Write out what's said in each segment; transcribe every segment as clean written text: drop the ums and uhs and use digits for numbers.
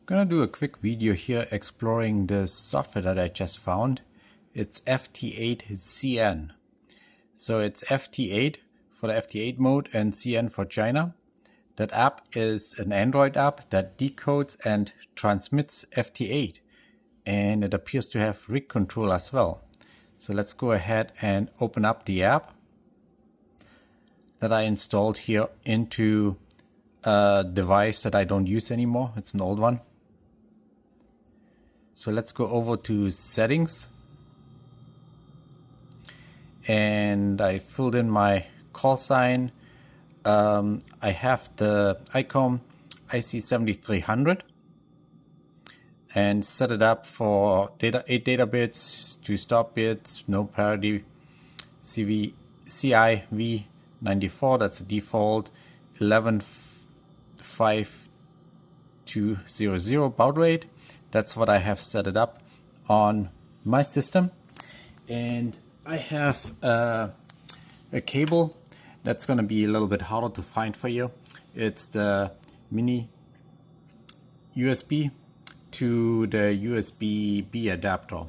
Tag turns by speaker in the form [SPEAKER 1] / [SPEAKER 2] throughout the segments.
[SPEAKER 1] Gonna do a quick video here exploring this software that I just found. It's FT8CN. So it's FT8 for the FT8 mode and CN for China. That app is an Android app that decodes and transmits FT8, and it appears to have rig control as well. So let's go ahead and open up the app that I installed here into a device that I don't use anymore. It's an old one. So let's go over to settings, and I filled in my call sign. I have the ICOM IC7300 and set it up for 8 data bits, 2 stop bits, no parity, CIV94, that's the default, 115200 baud rate. That's what I have set it up on my system. And I have a cable that's going to be a little bit harder to find for you. It's the mini USB to the USB-B adapter.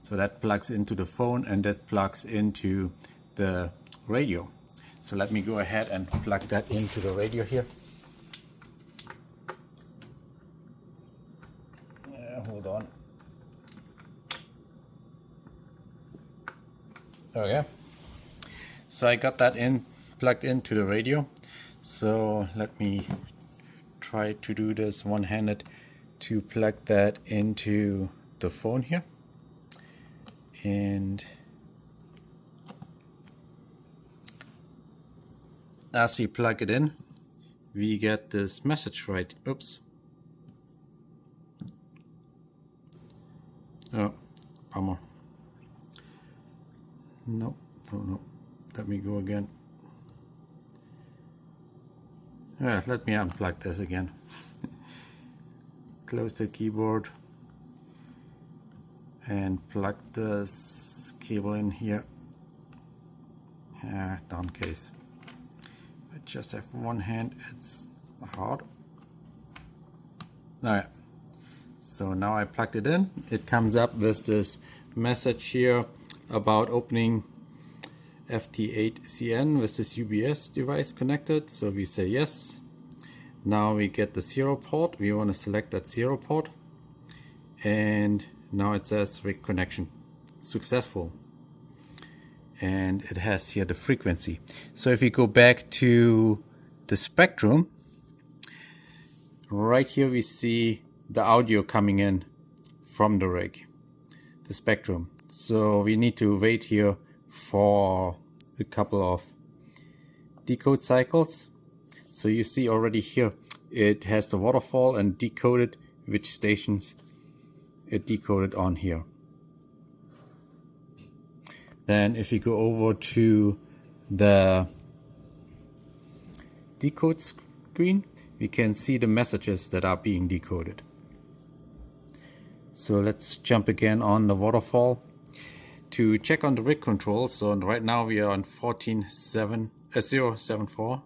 [SPEAKER 1] So that plugs into the phone and that plugs into the radio. So let me go ahead and plug that into the radio here. Hold on. Okay. So I got that plugged into the radio. So let me try to do this one-handed to plug that into the phone here. And as we plug it in, we get this message right. Oops. Oh, bummer. No. Let me go again. Let me unplug this again. Close the keyboard and plug this cable in here. Down case. I just have one hand, it's hard. Alright. So now I plugged it in. It comes up with this message here about opening FT8CN with this UBS device connected. So we say yes. Now we get the 0 port. We want to select that 0 port. And now it says rig connection successful. And it has here the frequency. So if we go back to the spectrum, right here we see the audio coming in from the rig, the spectrum. So we need to wait here for a couple of decode cycles. So you see already here it has the waterfall and decoded which stations it decoded on here. Then if you go over to the decode screen, we can see the messages that are being decoded. So let's jump again on the waterfall to check on the rig control. So right now we are on 14.074.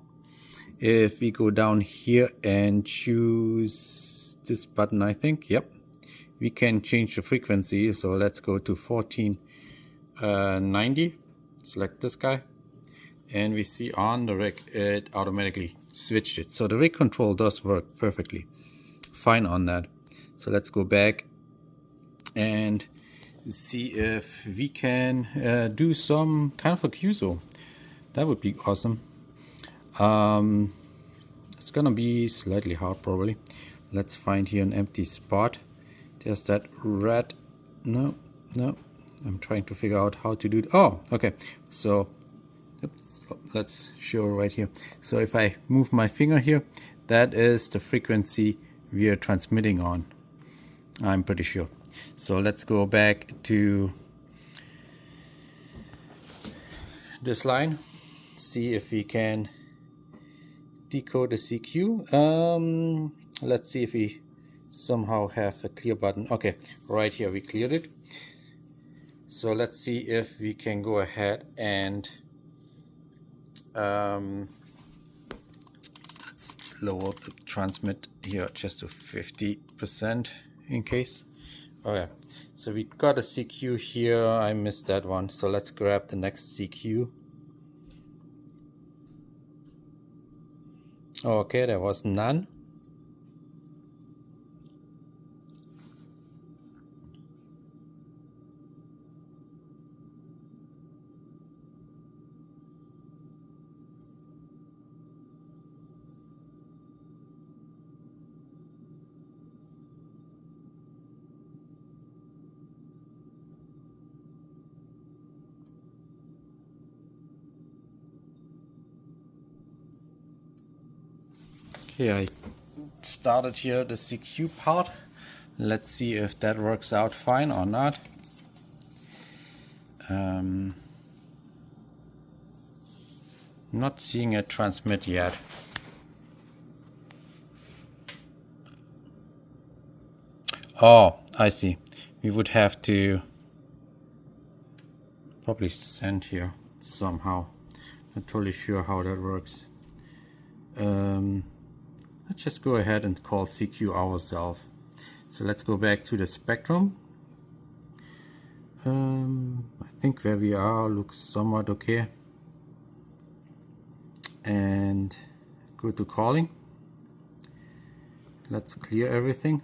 [SPEAKER 1] If we go down here and choose this button, I think, yep, we can change the frequency. So let's go to 1490, select this guy, and we see on the rig it automatically switched it. So the rig control does work perfectly fine on that. So let's go back and see if we can do some kind of a QSO. That would be awesome. It's gonna be slightly hard probably. Let's find here an empty spot. There's that red. No, I'm trying to figure out how to do it. Oh, okay. So oops, let's show right here. So if I move my finger here, that is the frequency we are transmitting on, I'm pretty sure. So let's go back to this line, see if we can decode the CQ. Let's see if we somehow have a clear button. Okay, right here we cleared it. So let's see if we can go ahead and let's lower the transmit here just to 50% in case. Oh yeah, so we got a CQ here. I missed that one, so let's grab the next CQ. Okay, there was none. Okay, I started here the CQ part. Let's see if that works out fine or not. Not seeing a transmit yet. Oh, I see. We would have to probably send here somehow. Not totally sure how that works. Let's just go ahead and call CQ ourselves. So let's go back to the spectrum. I think where we are looks somewhat okay. And go to calling. Let's clear everything.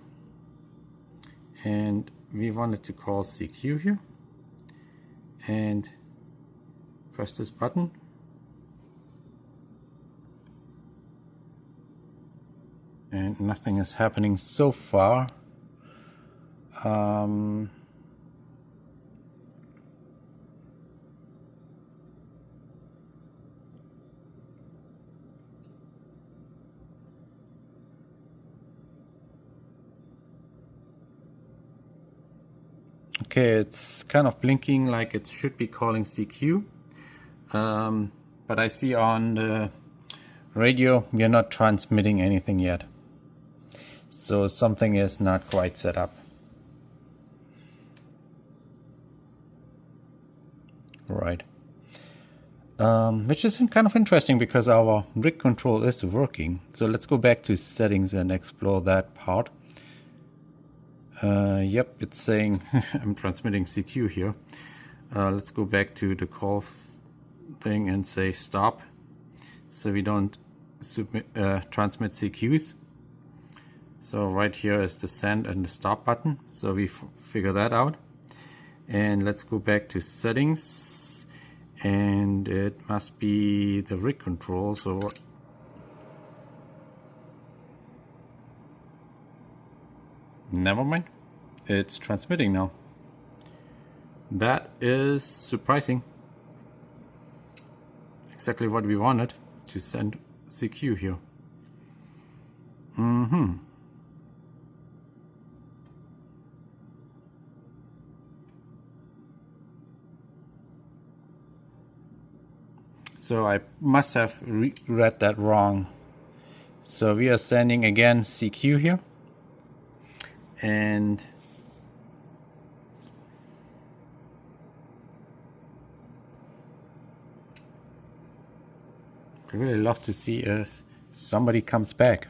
[SPEAKER 1] And we wanted to call CQ here. And press this button. And nothing is happening so far. Okay, it's kind of blinking like it should be calling CQ. But I see on the radio we are not transmitting anything yet. So something is not quite set up. Right. Which is kind of interesting because our rig control is working. So let's go back to settings and explore that part. Yep, it's saying I'm transmitting CQ here. Let's go back to the call thing and say stop. So we don't transmit CQs. So right here is the send and the stop button. So we figure that out. And let's go back to settings. And it must be the rig control. So never mind. It's transmitting now. That is surprising. Exactly what we wanted to send CQ here. So I must have read that wrong. So we are sending again CQ here. And I'd really love to see if somebody comes back.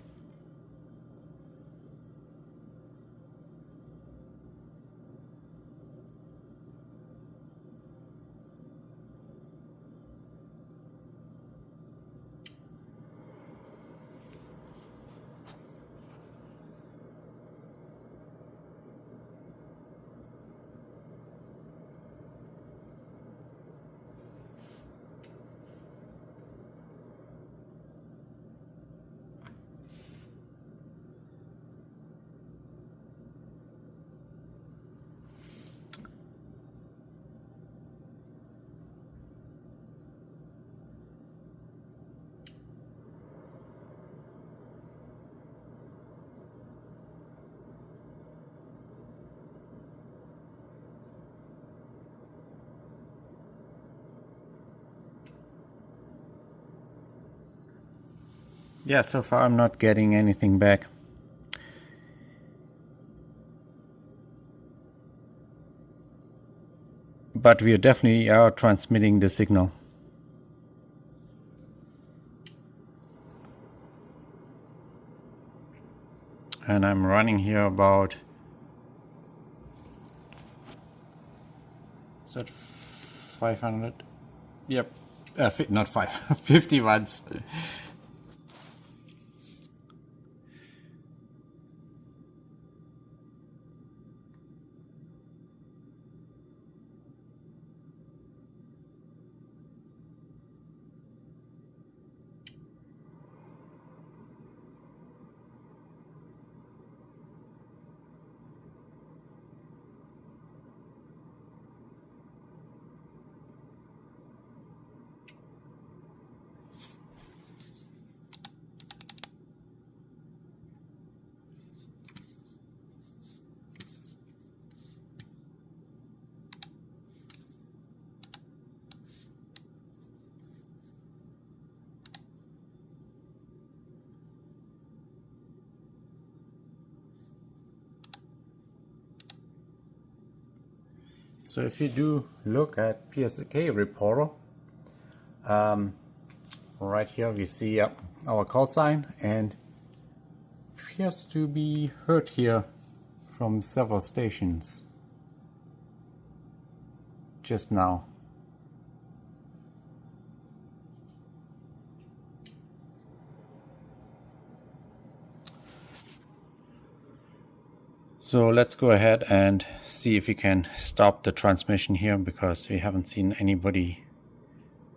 [SPEAKER 1] Yeah, so far I'm not getting anything back. But we definitely are transmitting the signal. and I'm running here about, is that 500? Yep, not 50 watts. So if you do look at PSK reporter, right here we see our call sign, and appears to be heard here from several stations just now. So let's go ahead and see if we can stop the transmission here, because we haven't seen anybody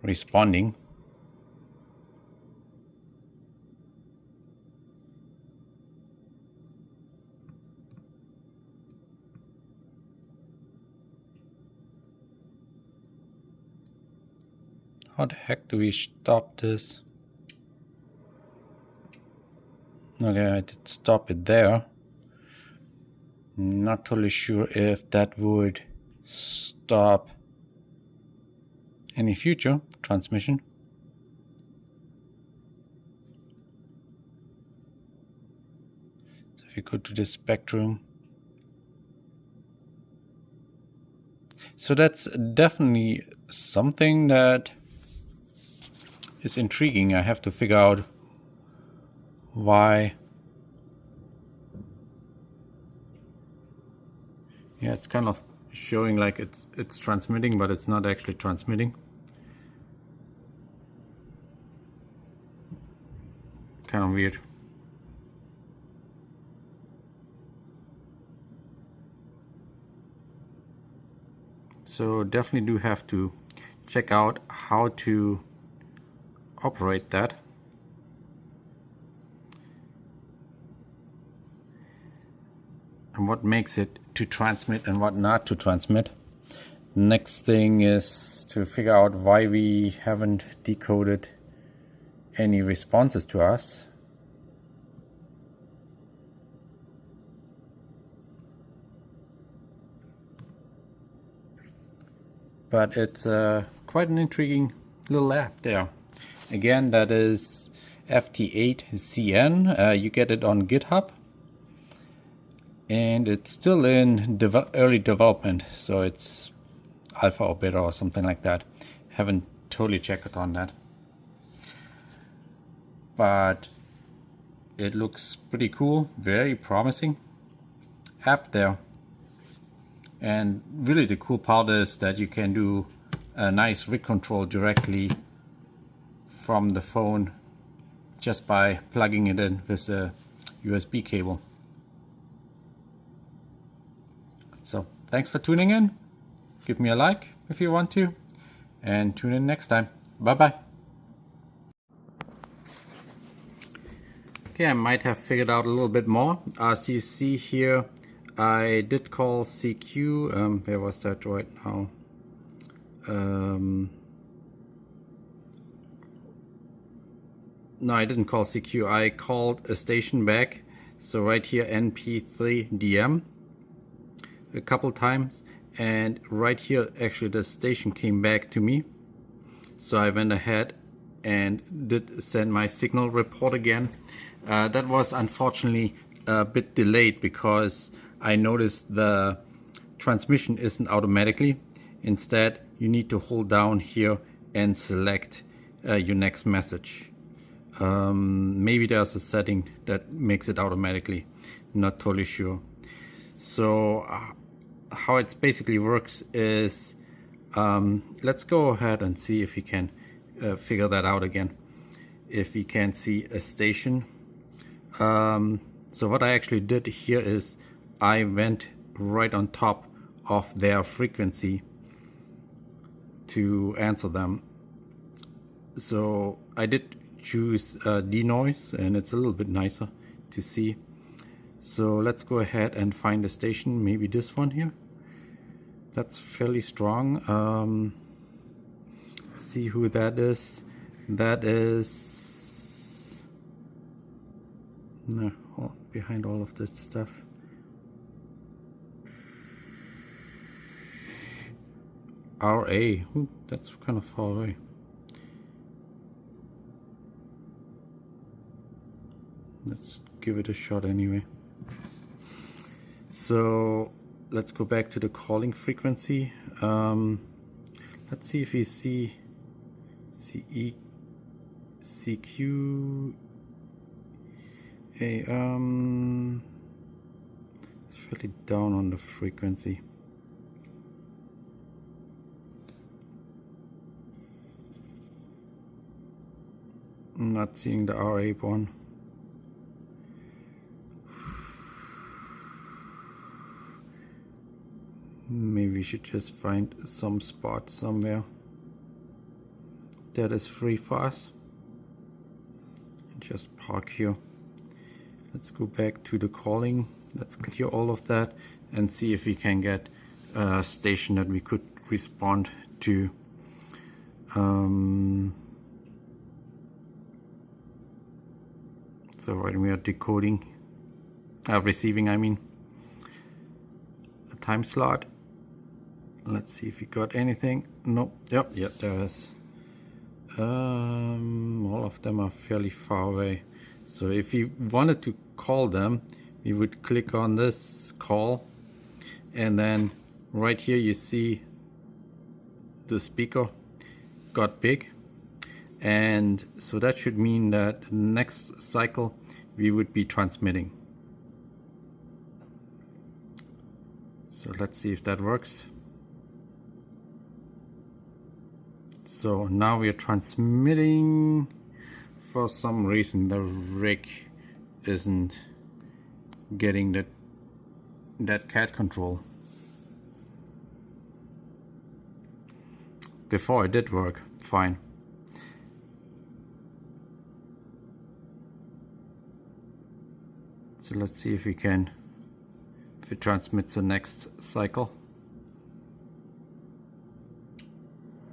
[SPEAKER 1] responding. How the heck do we stop this? Okay, I did stop it there. Not totally sure if that would stop any future transmission. So if you go to the spectrum. So that's definitely something that is intriguing. I have to figure out why. Yeah, it's kind of showing like it's transmitting, but it's not actually transmitting. Kind of weird. So definitely do have to check out how to operate that. And what makes it to transmit and what not to transmit. Next thing is to figure out why we haven't decoded any responses to us. But it's quite an intriguing little app there. Again, that is FT8CN. You get it on GitHub. And it's still in early development, so it's alpha or beta or something like that. Haven't totally checked on that. But it looks pretty cool, very promising app there. And really the cool part is that you can do a nice rig control directly from the phone just by plugging it in with a USB cable. So thanks for tuning in. Give me a like if you want to, and tune in next time. Bye bye. Okay, I might have figured out a little bit more. As you see here, I did call CQ. Where was that right now? No, I didn't call CQ. I called a station back. So right here, NP3DM. A couple times, and right here actually the station came back to me, so I went ahead and did send my signal report again. That was unfortunately a bit delayed because I noticed the transmission isn't automatically. Instead, you need to hold down here and select your next message. Maybe there's a setting that makes it automatically, not totally sure. So how it basically works is, let's go ahead and see if we can figure that out again. If we can see a station. So what I actually did here is I went right on top of their frequency to answer them. So I did choose denoise, and it's a little bit nicer to see. So let's go ahead and find a station, maybe this one here. That's fairly strong. See who that is. That is no, behind all of this stuff. RA. Ooh, that's kind of far away. Let's give it a shot anyway. So let's go back to the calling frequency. Let's see if we see CE, CQ. Hey, it's fairly down on the frequency. I'm not seeing the RA one. Maybe we should just find some spot somewhere that is free for us. Just park here. Let's go back to the calling. Let's clear all of that and see if we can get a station that we could respond to. So right, we are decoding, receiving, I mean, a time slot. Let's see if we got anything. Nope. Yep, there is. All of them are fairly far away. So if we wanted to call them, we would click on this call, and then right here you see the speaker got big, and so that should mean that next cycle we would be transmitting. So let's see if that works. So now we are transmitting. For some reason the rig isn't getting that cat control. Before it did work fine. So let's see if it transmits the next cycle.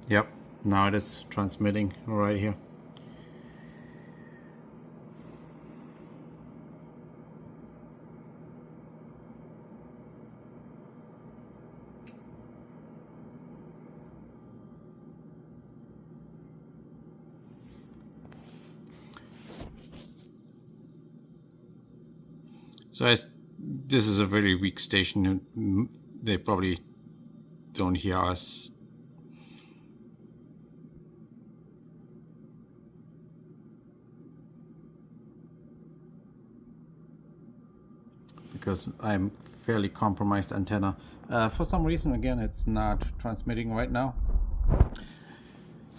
[SPEAKER 1] Yep, now it is transmitting right here. So this is a very weak station, and they probably don't hear us. Because I'm fairly compromised antenna. For some reason, again, it's not transmitting right now.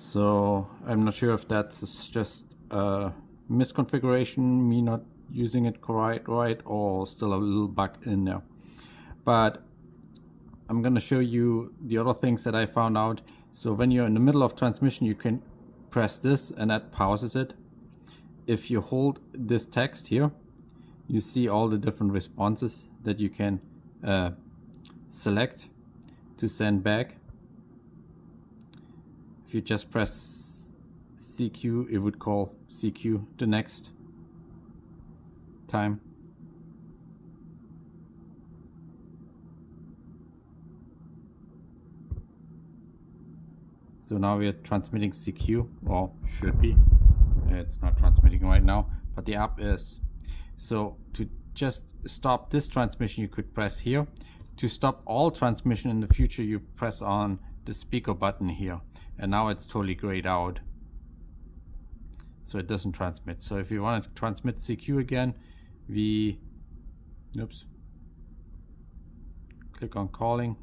[SPEAKER 1] So I'm not sure if that's just a misconfiguration, me not using it right, or still a little bug in there. But I'm gonna show you the other things that I found out. So when you're in the middle of transmission, you can press this and that pauses it. If you hold this text here, you see all the different responses that you can select to send back. If you just press CQ, it would call CQ the next time. So now we are transmitting CQ, or should be. It's not transmitting right now, but the app is. So to just stop this transmission, you could press here. To stop all transmission in the future, you press on the speaker button here, and now it's totally grayed out. so it doesn't transmit. So if you want to transmit CQ again, we click on calling.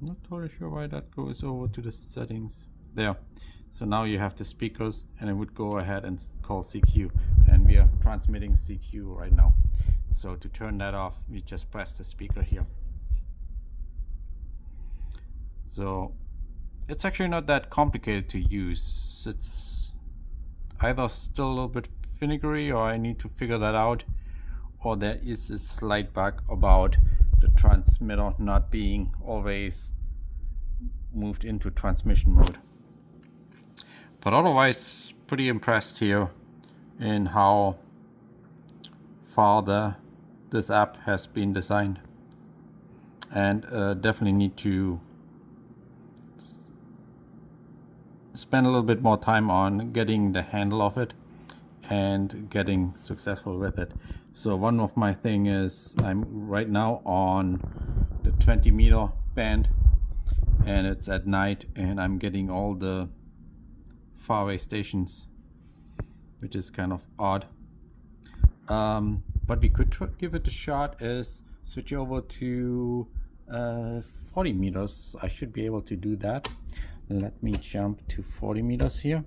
[SPEAKER 1] Not totally sure why that goes over to the settings there. So now you have the speakers, and it would go ahead and call CQ, and we are transmitting CQ right now. So to turn that off, we just press the speaker here. So it's actually not that complicated to use. It's either still a little bit finicky, or I need to figure that out, or there is a slight bug about the transmitter not being always moved into transmission mode. But otherwise, pretty impressed here in how far this app has been designed, and definitely need to spend a little bit more time on getting the handle of it and getting successful with it. So one of my thing is I'm right now on the 20 meter band, and it's at night, and I'm getting all the faraway stations, which is kind of odd. But we could give it a shot, is switch over to 40 meters. I should be able to do that. Let me jump to 40 meters here.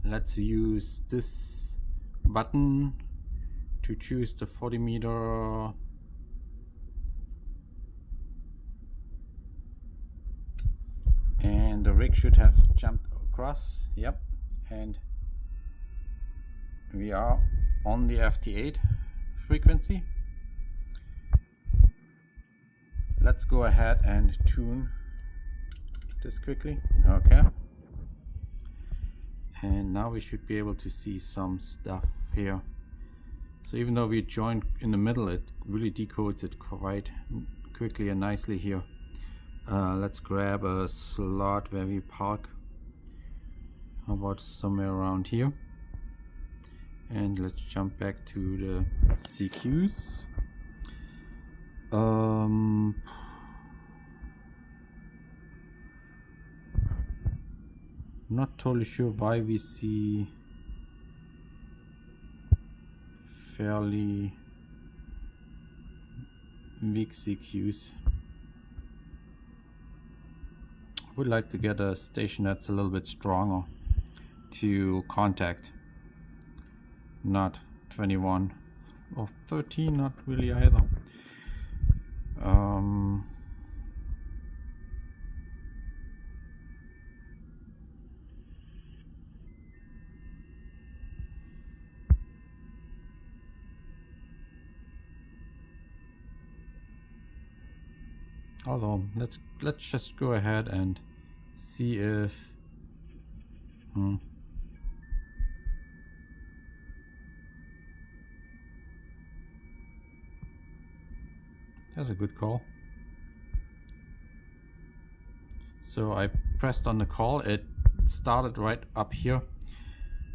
[SPEAKER 1] Let's use this button to choose the 40 meter. And the rig should have jumped across. Yep. And we are on the FT8 frequency. Let's go ahead and tune this quickly. Okay. And now we should be able to see some stuff here. So even though we joined in the middle, it really decodes it quite quickly and nicely here. Let's grab a slot where we park. How about somewhere around here? And let's jump back to the CQs. Not totally sure why we see fairly weak CQs. I would like to get a station that's a little bit stronger to contact. Not 21 or 13, not really either. Although let's just go ahead and see if that's a good call. So I pressed on the call, it started right up here,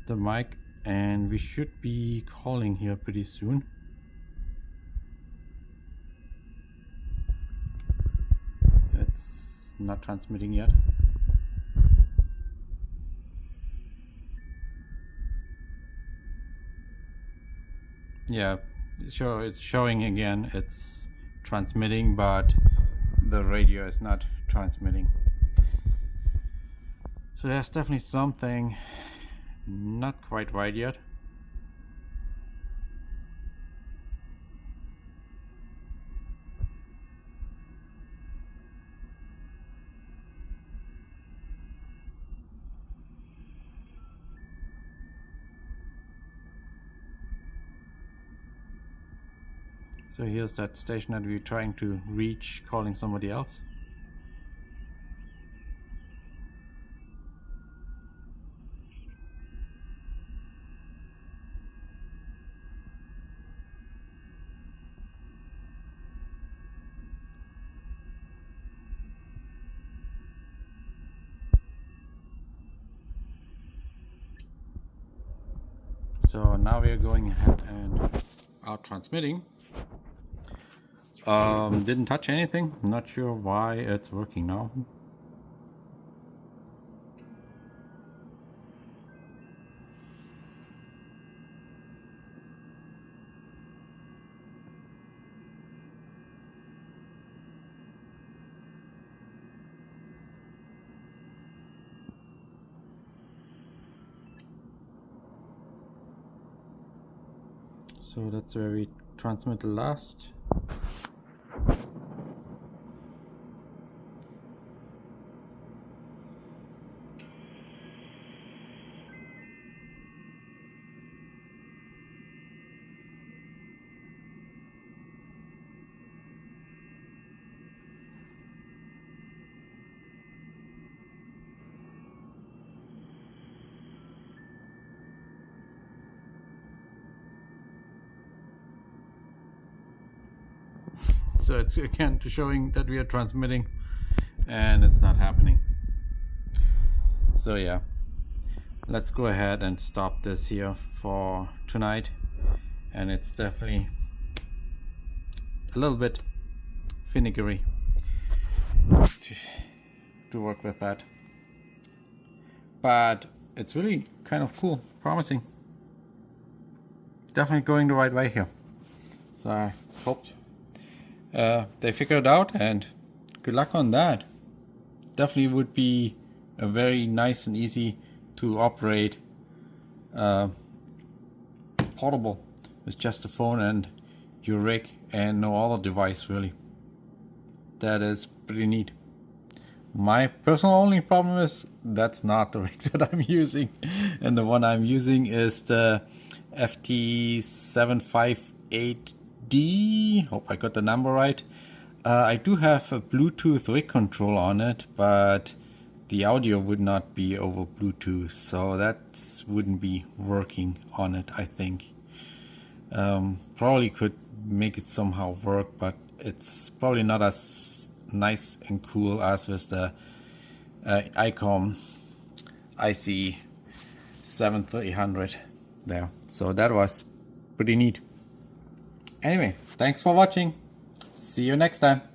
[SPEAKER 1] the mic, and we should be calling here pretty soon. It's not transmitting yet. Yeah, sure, it's showing again, it's transmitting, but the radio is not transmitting. So there's definitely something not quite right yet. So here's that station that we're trying to reach, calling somebody else. So now we are going ahead and are transmitting. Didn't touch anything. Not sure why it's working now. So that's where we transmit the last. So it's again showing that we are transmitting and it's not happening. So yeah, let's go ahead and stop this here for tonight. And it's definitely a little bit finicky to work with that, but it's really kind of cool, promising, definitely going the right way here. So I hope they figure it out, and good luck on that. Definitely would be a very nice and easy to operate portable with just a phone and your rig and no other device really. That is pretty neat. My personal only problem is that's not the rig that I'm using, and the one I'm using is the FT8CN. Hope I got the number right. I do have a Bluetooth rig control on it, but the audio would not be over Bluetooth, so that wouldn't be working on it, I think. Probably could make it somehow work, but it's probably not as nice and cool as with the ICOM IC7300 there. So that was pretty neat. Anyway, thanks for watching. See you next time.